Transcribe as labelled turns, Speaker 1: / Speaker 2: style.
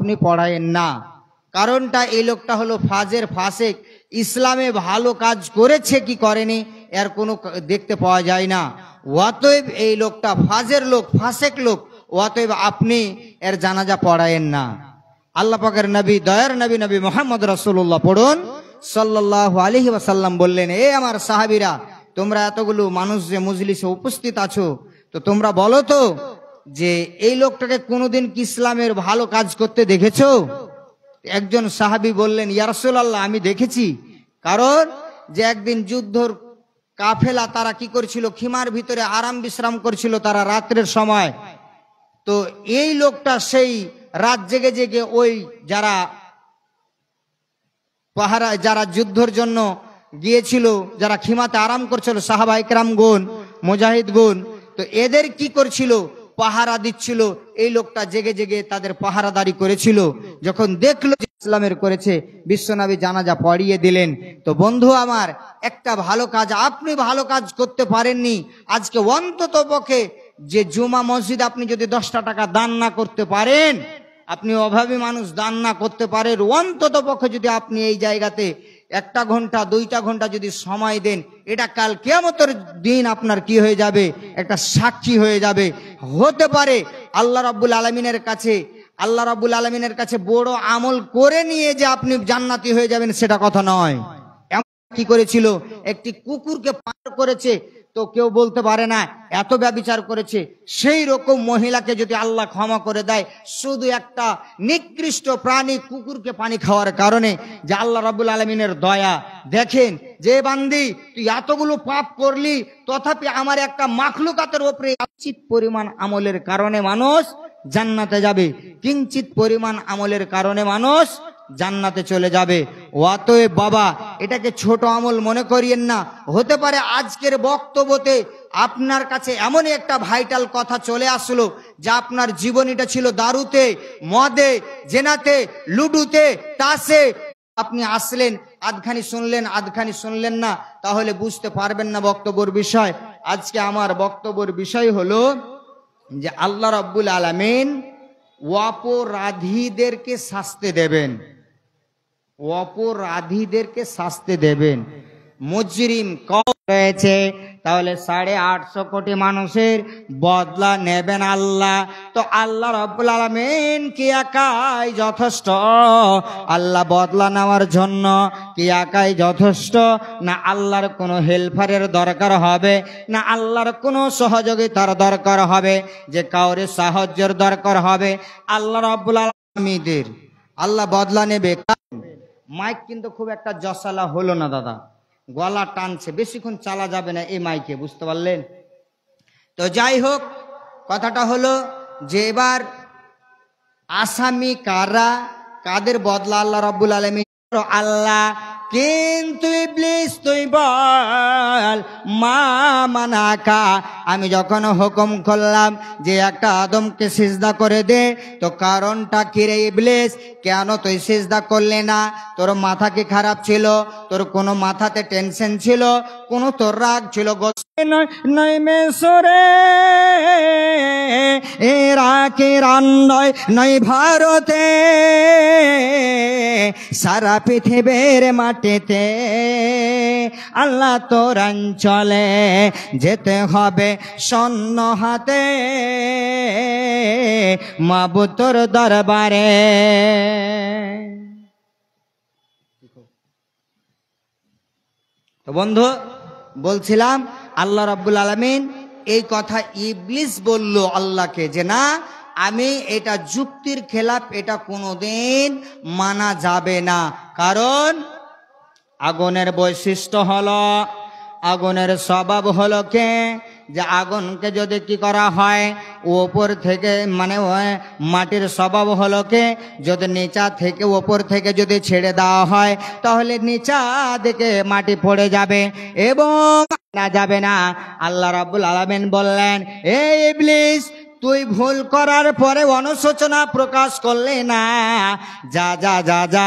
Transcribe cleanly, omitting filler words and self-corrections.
Speaker 1: আপনি পড়ায়েন না। কারণটা এই লোকটা হলো ফাজের, ফাসেক, ইসলামে ভালো কাজ করেছে কি করেনি এর কোনো দেখতে পাওয়া যায় না। অতএব এই লোকটা ফাজের লোক, ফাসেক লোক, অতএব আপনি এর জানাজা পড়ায়েন না। আল্লাহ পাকের নবী, দয়ার নবী, নবী মুহাম্মদ রাসূলুল্লাহ পড়ুন সাল্লাল্লাহু আলাইহি ওয়াসাল্লাম বললেন, এ আমার সাহাবীরা, তোমরা এতগুলো মানুষ যে মজলিসে উপস্থিত আছো, তো তোমরা বলো তো যে এই লোকটাকে কোনোদিন কি ইসলামের ভালো কাজ করতে দেখেছো? একজন সাহাবী বললেন, ইয়া রাসূলুল্লাহ, আমি দেখেছি। কারণ যে একদিন যুদ্ধর কাফেলা তারা কি করছিল, খিমার ভিতরে আরাম বিশ্রাম করছিল তারা রাত্রের সময়। তো এই লোকটা সেই রাত জেগে জেগে ওই যারা পাহারা, যারা যুদ্ধের জন্য গিয়েছিল, যারা খিমাতে আরাম করছিল, সাহাবা ইকরাম গুণ, মুজাহিদ গুণ, তো এদের কি করছিল, পাহারা দিচ্ছিল। এই লোকটা জেগে জেগে তাদের পাহারাদারি করেছিল। যখন দেখলো ইসলামের করেছে, বিশ্বনবী জানাজা পড়িয়ে দিলেন। তো বন্ধু আমার, একটা ভালো কাজ আপনি ভালো কাজ করতে পারেননি, আজকে অন্তত পক্ষে যে জুমা মসজিদ আপনি যদি 10টা টাকা দান না করতে পারেন, আপনি অভাবী মানুষ, দান না করতে পারেন, অন্তত পক্ষে যদি আপনি এই জায়গাতে 1 ঘন্টা 2টা ঘন্টা যদি সময় দেন, এটা কাল কিয়ামতের দিন আপনার কি হয়ে যাবে, একটা সাক্ষী হয়ে যাবে। হতে পারে আল্লাহ রাব্বুল আলামিনের কাছে বড় আমল করে নিয়ে যে আপনি জান্নাতি হয়ে যাবেন সেটা কথা নয়। কি করেছিল, একটি কুকুরকে পার করেছে, তো কেউ বলতে পারে না এত ব্যভিচার করেছে। সেই রকম মহিলাকে যদি আল্লাহ ক্ষমা করে দেয়, শুধু একটা নিকৃষ্ট প্রাণী কুকুরকে পানি খাওয়ার কারণে, যে আল্লাহ রাব্বুল আলামিনের দয়া দেখেন, যে বান্দি তুই এতগুলো পাপ করলি, তথাপি আমার একটা মাখলুকাতের উপরে কিঞ্চিত পরিমাণ আমলের কারণে মানুষ জান্নাতে যাবে, কিঞ্চিত পরিমাণ আমলের কারণে মানুষ জান্নাতে চলে যাবে। অতএব বাবা, এটাকে ছোট আমল মনে করিয়েন না। হতে পারে আজকের বক্তব্যতে আপনার কাছে এমনই একটা ভাইটাল কথা চলে আসলো, যা আপনার জীবনীটা ছিল দারুতে, মদে, জেনাতে, লুডুতে, তাসে। আপনি আসলেন, আধখানি শুনলেন, আধখানি শুনলেন না, তাহলে বুঝতে পারবেন না বক্তব্যের বিষয়। আজকে আমার বক্তব্যের বিষয় হলো যে আল্লাহ রাব্বুল আলামিন অপরাধীদেরকে শাস্তি দেবেন, অপরাধীদেরকে শাস্তি দেবেন। মুজরিম কম রয়েছে, তাহলে 850 কোটি মানুষের বদলা নেবেন আল্লাহ। তো আল্লাহ রাব্বুল আলামিন কি একাই যথেষ্ট? আল্লাহ বদলা নেওয়ার জন্য কি একাই যথেষ্ট? না আল্লাহর কোনো হেল্পারের দরকার হবে, না আল্লাহর কোনো সহযোগিতার দরকার হবে, যে কাউরে সাহায্যের দরকার হবে? আল্লাহ রাব্বুল আলামিনের আল্লাহ বদলা নেবে। মাইক কিন্তু খুব একটা জসালা হলো না দাদা, গলা টানছে, বেশিক্ষণ চালা যাবে না এই মাইকে, বুঝতে পারলেন? তো যাই হোক, কথাটা হলো যে এবার আসামি কারা, কাদের বদলা আল্লাহ রাব্বুল আলামিন? আল্লাহ। কিন্তু ইবলিস তুই বল, মা মানাকা, আমি যখন হুকুম করলাম যে একটা আদমকে সিজদা করে দে, তো কারণটা কি রে ইবলিস? কেন তুই সিজদা করলি না? তোর মাথা কি খারাপ ছিল? তোর কোনো মাথাতে টেনশন ছিল? কোনো তোর রাগ ছিল? নয় মেসরে ইরাকের নয়, নয় ভারতে, সারা পৃথিবীর মাটিতে আল্লাহ তোর অঞ্চলে যেতে হবে শূন্য হাতে, মাবুদ তোর দরবারে। তো বন্ধু বলছিলাম, আল্লাহ রাব্বুল আলামিন এই কথা ইবলিস বলল আল্লাহকে, যে না, আমি এটা যুক্তির খেলাফ, এটা কোনোদিন মানা যাবে না। কারণ আগুনের বৈশিষ্ট্য হলো, আগুনের স্বভাব হলো কে, যে আগুনকে যদি কি করা হয় ওপর থেকে, মানে মাটির স্বভাব হলো কে, যদি নিচা থেকে ওপর থেকে যদি ছেড়ে দেওয়া হয়, তাহলে নিচা দিকে মাটি পড়ে যাবে এবং না যাবে না। আল্লাহ রাব্বুল আলামিন বললেন, এই ইবলিস, তুই ভুল করার পরে অনুশোচনা প্রকাশ করলে না, যা যা যা যা,